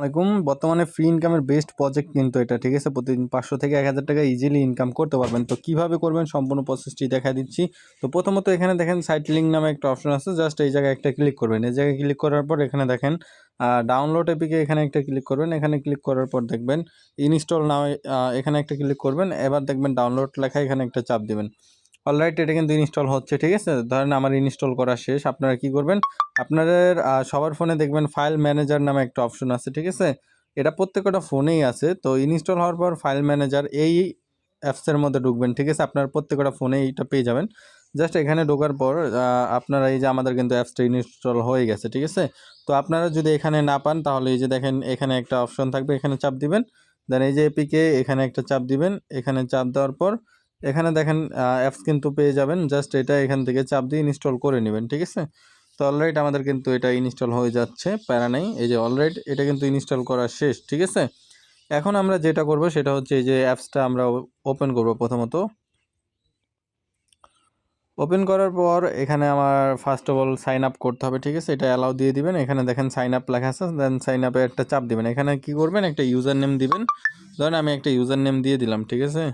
আসসালামাইকুম। বর্তমানে ফ্রি ইনকামের বেস্ট প্রজেক্ট কিন্তু এটা, ঠিক আছে? প্রতিদিন 500 থেকে 1000 টাকা ইজিলি ইনকাম করতে পারবেন। তো কিভাবে করবেন সম্পূর্ণ প্রসেসটি দেখা দিচ্ছি। তো প্রথমত এখানে দেখেন সাইট লিঙ্ক নামে একটা অপশন আছে, জাস্ট এই জায়গায় একটা ক্লিক করবেন। এই জায়গায় ক্লিক করার পর এখানে দেখেন ডাউনলোড এপিকে এখানে একটা ক্লিক করবেন। এখানে ক্লিক করার পর দেখবেন ইনস্টল নাও, এখানে একটা ক্লিক করবেন। এবার দেখবেন ডাউনলোড লেখা, এখানে একটা চাপ দিবেন। অলরাইট, এটা কিন্তু ইনস্টল হচ্ছে, ঠিক আছে? ধরেন আমার ইনস্টল করা শেষ। আপনারা কি করবেন, আপনাদের সবার ফোনে দেখবেন ফাইল ম্যানেজার নামে একটা অপশন আছে, ঠিক আছে? এটা প্রত্যেকটা ফোনেই আছে। তো ইনস্টল হওয়ার পর ফাইল ম্যানেজার এই অ্যাপসের মধ্যে ঢুকবেন, ঠিক আছে? আপনার প্রত্যেকটা ফোনে এইটা পেয়ে যাবেন। জাস্ট এখানে ঢোকার পর আপনারা এই যে আমাদের কিন্তু অ্যাপসটা ইনস্টল হয়ে গেছে, ঠিক আছে? তো আপনারা যদি এখানে না পান তাহলে এই যে দেখেন এখানে একটা অপশন থাকবে, এখানে চাপ দিবেন। দেন এই যে এপিকে এখানে একটা চাপ দিবেন। এখানে চাপ দেওয়ার পর এখানে দেখেন অ্যাপস কিন্তু পেয়ে যাবেন। জাস্ট এটা এখান থেকে চাপ দিয়ে ইনস্টল করে নেবেন, ঠিক আছে? তো অলরাইট আমাদের কিন্তু এটা ইনস্টল হয়ে যাচ্ছে, প্যারা নেই। এই যে অলরাইট এটা কিন্তু ইনস্টল করা শেষ, ঠিক আছে? এখন আমরা যেটা করব সেটা হচ্ছে এই যে অ্যাপসটা আমরা ওপেন করব। প্রথমত ওপেন করার পর এখানে আমার first of all sign up করতে হবে, ঠিক আছে? এটা অ্যালাউ দিয়ে দিবেন। এখানে দেখেন সাইন আপ লেখা আছে, দেন সাইন আপে একটা চাপ দিবেন। এখানে কি করবেন, একটা ইউজার নেম দিবেন। ধরেন আমি একটা ইউজার নেম দিয়ে দিলাম, ঠিক আছে?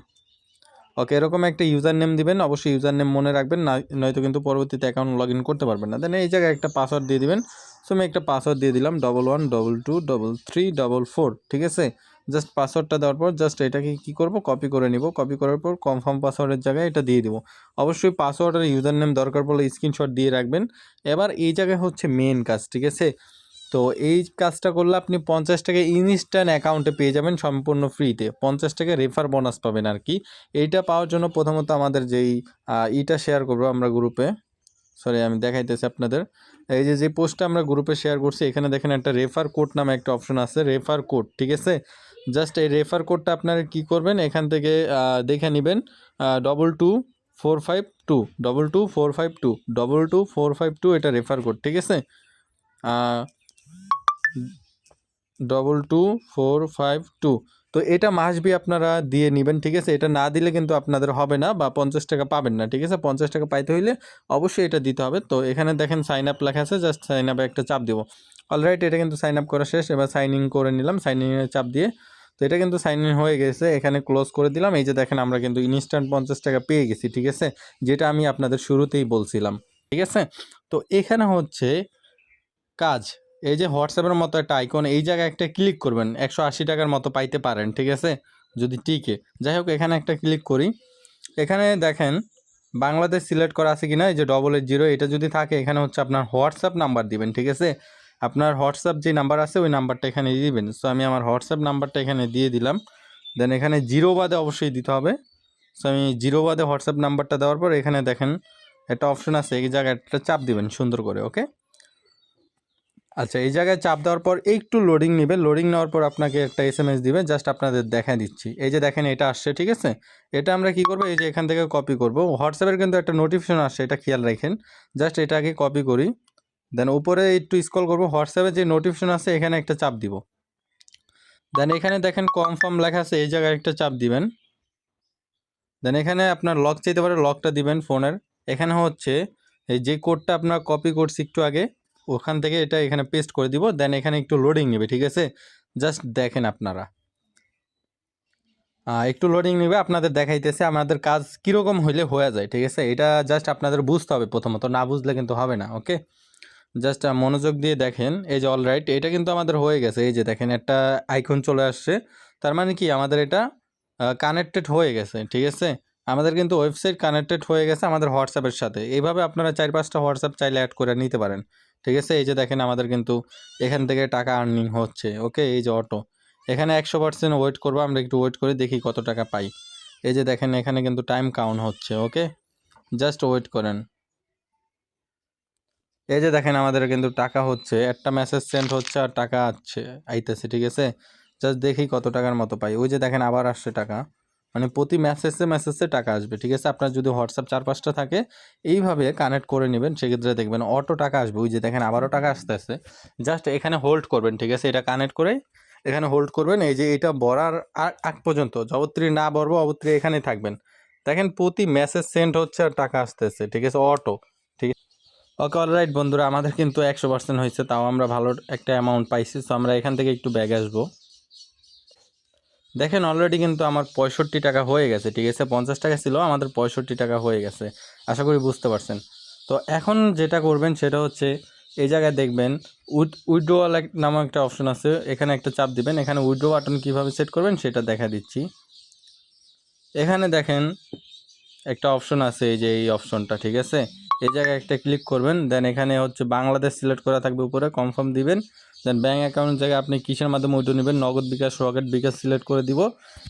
ওকে, এরকম একটা ইউজার নেম দিবেন। অবশ্যই ইউজার নেম মনে রাখবেন, না নয়তো কিন্তু পরবর্তীতে অ্যাকাউন্ট লগ ইন করতে পারবেন না। দেন এই জায়গায় একটা পাসওয়ার্ড দিয়ে দিবেন। সো আমি একটা পাসওয়ার্ড দিয়ে দিলাম 11223344, ঠিক আছে? জাস্ট পাসওয়ার্ডটা দেওয়ার পর জাস্ট এটাকে কী করব, কপি করে নিব। কপি করার পর কনফার্ম পাসওয়ার্ডের জায়গায় এটা দিয়ে দিব। অবশ্যই পাসওয়ার্ড আর ইউজার নেম দরকার পড়লে স্ক্রিনশট দিয়ে রাখবেন। এবার এই জায়গায় হচ্ছে মেন কাজ, ঠিক আছে? তো এই কাজটা করলে আপনি 50 টাকা ইনস্ট্যান্ট অ্যাকাউন্টে পেয়ে যাবেন সম্পূর্ণ ফ্রিতে। 50 টাকা রেফার বোনাস পাবেন আর কি। এইটা পাওয়ার জন্য প্রথমত আমাদের যেই ইটা শেয়ার করবো আমরা গ্রুপে, সরি আমি দেখাইতেছি আপনাদের। এই যে পোস্টটা আমরা গ্রুপে শেয়ার করছি, এখানে দেখেন একটা রেফার কোড নামে একটা অপশন আছে, রেফার কোড, ঠিক আছে? জাস্ট এই রেফার কোডটা আপনারা কী করবেন, এখান থেকে দেখে নেবেন 22452 22452 22452, এটা রেফার কোড, ঠিক আছে? 22452। তো এটা মাসবি আপনারা দিয়ে নেবেন, ঠিক আছে? এটা না দিলে কিন্তু আপনাদের হবে না, বা 50 টাকা পাবেন না, ঠিক আছে? 50 টাকা পাইতে হইলে অবশ্যই এটা দিতে হবে। তো এখানে দেখেন সাইন আপ লেখা আছে, জাস্ট সাইন আপে একটা চাপ দেবো। অলরাইট, এটা কিন্তু সাইন আপ করা শেষ। এবার সাইন ইন করে নিলাম, সাইন ইনের চাপ দিয়ে। তো এটা কিন্তু সাইন ইন হয়ে গেছে, এখানে ক্লোজ করে দিলাম। এই যে দেখেন আমরা কিন্তু ইনস্ট্যান্ট 50 টাকা পেয়ে গেছি, ঠিক আছে? যেটা আমি আপনাদের শুরুতেই বলছিলাম, ঠিক আছে? তো এখানে হচ্ছে কাজ, এই যে হোয়াটসঅ্যাপের মতো একটা আইকন, এই জায়গায় একটা ক্লিক করবেন। 180 টাকার মতো পাইতে পারেন, ঠিক আছে? যদি টিকে। যাই হোক, এখানে একটা ক্লিক করি। এখানে দেখেন বাংলাদেশ সিলেক্ট করা আছে কিনা, এই যে 880, এটা যদি থাকে এখানে হচ্ছে আপনার হোয়াটসঅ্যাপ নাম্বার দিবেন, ঠিক আছে? আপনার হোয়াটসঅ্যাপ যে নাম্বার আছে ওই নাম্বারটা এখানে দিয়ে দিবেন। সো আমি আমার হোয়াটসঅ্যাপ নাম্বারটা এখানে দিয়ে দিলাম। দেন এখানে জিরো বাদে অবশ্যই দিতে হবে। সো আমি জিরো বাদে হোয়াটসঅ্যাপ নাম্বারটা দেওয়ার পর এখানে দেখেন একটা অপশন আছে, এই জায়গায় একটা চাপ দিবেন সুন্দর করে, ওকে? আচ্ছা, এই জায়গায় চাপ দেওয়ার পর একটু লোডিং নেবে। লোডিং নেওয়ার পর আপনাকে একটা এসএমএস দিবে, জাস্ট আপনাদের দেখা দিচ্ছি। এই যে দেখেন এটা আসছে, ঠিক আছে? এটা আমরা কি করব, এই যে এখান থেকে কপি করব। হোয়াটসঅ্যাপের কিন্তু একটা নোটিফিকেশন আসছে, এটা খেয়াল রাখেন। জাস্ট এটা আগে কপি করি, দেন উপরে একটু স্ক্রল করব, হোয়াটসঅ্যাপে যে নোটিফিকেশন আছে এখানে একটা চাপ দিব। দেন এখানে দেখেন কনফার্ম লেখা আছে, এই জায়গায় একটা চাপ দিবেন। দেন এখানে আপনার লক চাইতে পারে, লকটা দিবেন ফোনের। এখানে হচ্ছে এই যে কোডটা আপনার কপি করছি একটু আগে, ওখান থেকে এটা এখানে পেস্ট করে দিব। দেন এখানে একটু লোডিং নেবে, ঠিক আছে? জাস্ট দেখেন আপনারা, একটু লোডিং নেবে। আপনাদের দেখাইতেছে আমাদের কাজ কীরকম হইলে হয়ে যায়, ঠিক আছে? এটা জাস্ট আপনাদের বুঝতে হবে প্রথমত, না বুঝলে কিন্তু হবে না, ওকে? জাস্ট মনোযোগ দিয়ে দেখেন। এই যে অলরাইট, এটা কিন্তু আমাদের হয়ে গেছে। এই যে দেখেন একটা আইকন চলে আসছে, তার মানে কি আমাদের এটা কানেক্টেড হয়ে গেছে, ঠিক আছে? আমাদের কিন্তু ওয়েবসাইট কানেক্টেড হয়ে গেছে আমাদের হোয়াটসঅ্যাপের সাথে। এইভাবে আপনারা 4-5টা হোয়াটসঅ্যাপ চাইলে অ্যাড করে নিতে পারেন, ঠিক আছে? এই যে দেখেন আমাদের কিন্তু এখান থেকে টাকা আর্নিং হচ্ছে, ওকে? এই যে অটো, এখানে 100% ওয়েট করবো আমরা, একটু ওয়েট করে দেখি কত টাকা পাই। এই যে দেখেন এখানে কিন্তু টাইম কাউন্ট হচ্ছে, ওকে? জাস্ট ওয়েট করেন। এই যে দেখেন আমাদের কিন্তু টাকা হচ্ছে, একটা মেসেজ সেন্ড হচ্ছে আর টাকা আইতেছে, ঠিক আছে? জাস্ট দেখি কত টাকার মতো পাই। ওই যে দেখেন আবার আসছে টাকা, মানে প্রতি মেসেজে টাকা আসবে, ঠিক আছে? আপনার যদি হোয়াটসঅ্যাপ 4-5টা থাকে এইভাবে কানেক্ট করে নেবেন, সেক্ষেত্রে দেখবেন অটো টাকা আসবে। ওই যে দেখেন আবারও টাকা আসতেছে। জাস্ট এখানে হোল্ড করবেন, ঠিক আছে? এটা কানেক্ট করে এখানে হোল্ড করবেন। এই যে এটা ভরার আগ পর্যন্ত যতক্ষণ না ভরবো অতক্ষণ এখানেই থাকবেন। দেখেন প্রতি মেসেজ সেন্ড হচ্ছে আর টাকা আসতেছে, ঠিক আছে? অটো, ঠিক আছে? ওকে অলরাইট বন্ধুরা, আমাদের কিন্তু 100% হয়েছে, তাও আমরা ভালো একটা অ্যামাউন্ট পাইছি। সো আমরা এখান থেকে একটু ব্যাগ আসবো। দেখেন অলরেডি কিন্তু আমার 65 টাকা হয়ে গেছে, ঠিক আছে। 50 টাকা ছিল, আমাদের 65 টাকা হয়ে গেছে। আশা করি বুঝতে পারছেন। তো এখন যেটা করবেন সেটা হচ্ছে এই জায়গায় দেখবেন উইথড্রোয়াল নামক একটা অপশন আছে, এখানে একটা চাপ দিবেন। এখানে উইথড্রো বাটন কীভাবে সেট করবেন সেটা দেখা দিচ্ছি। এখানে দেখেন একটা অপশন আছে, এই যে এই অপশনটা, ঠিক আছে। এই জায়গায় একটা ক্লিক করবেন, দেন এখানে হচ্ছে বাংলাদেশ সিলেক্ট করা থাকবে উপরে, কনফার্ম দিবেন। দেন ব্যাঙ্ক অ্যাকাউন্ট জায়গায় আপনি কিসের মাধ্যমে উইথড্র নেবেন, নগদ, বিকাশ, রকেট, বিকাশ সিলেক্ট করে দিব।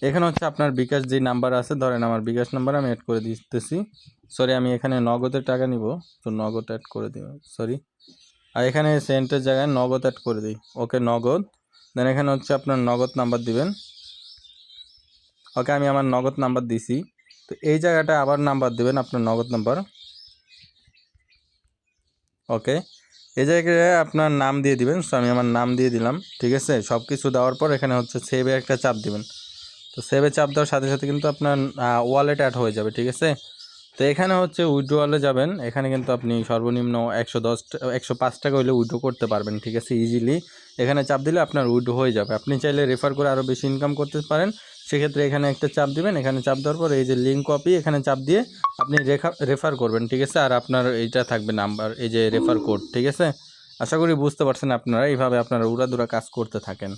এখানে হচ্ছে আপনার বিকাশ যে নাম্বার আছে, ধরেন আমার বিকাশ নাম্বার আমি অ্যাড করে দিতেছি। সরি, আমি এখানে নগদের টাকা নিব, তো নগদ অ্যাড করে দিব, সরি। আর এখানে সেন্টের জায়গায় নগদ অ্যাড করে দিই। ওকে, নগদ। দেন এখানে হচ্ছে আপনার নগদ নাম্বার দিবেন। ওকে, আমি আমার নগদ নাম্বার দিছি। তো এই জায়গাটা আবার নাম্বার দেবেন, আপনার নগদ নাম্বার। ওকে, এই জায়গায় আপনার নাম দিয়ে দিবেন। সো আমি আমার নাম দিয়ে দিলাম, ঠিক আছে। সব কিছু দেওয়ার পর এখানে হচ্ছে সেভে একটা চাপ দিবেন। তো সেভে চাপ দেওয়ার সাথে সাথে কিন্তু আপনার ওয়ালেট অ্যাড হয়ে যাবে, ঠিক আছে। তো এখানে হচ্ছে উইথড্রোয়ালে যাবেন। এখানে কিন্তু আপনি সর্বনিম্ন 105 টাকা হলে উইথড্রো করতে পারবেন, ঠিক আছে, ইজিলি। এখানে চাপ দিলে আপনার উইথড্রো হয়ে যাবে। আপনি চাইলে রেফার করে আরও বেশি ইনকাম করতে পারেন। সেক্ষেত্রে এখানে একটা চাপ দিবেন। এখানে চাপ দেওয়ার পর এই যে লিঙ্ক কপি, এখানে চাপ দিয়ে আপনি রেফার করবেন, ঠিক আছে। আর আপনার এইটা থাকবে নাম্বার, এই যে রেফার কোড, ঠিক আছে। আশা করি বুঝতে পারছেন আপনারা। এইভাবে আপনারা উড়াদুরা কাজ করতে থাকেন।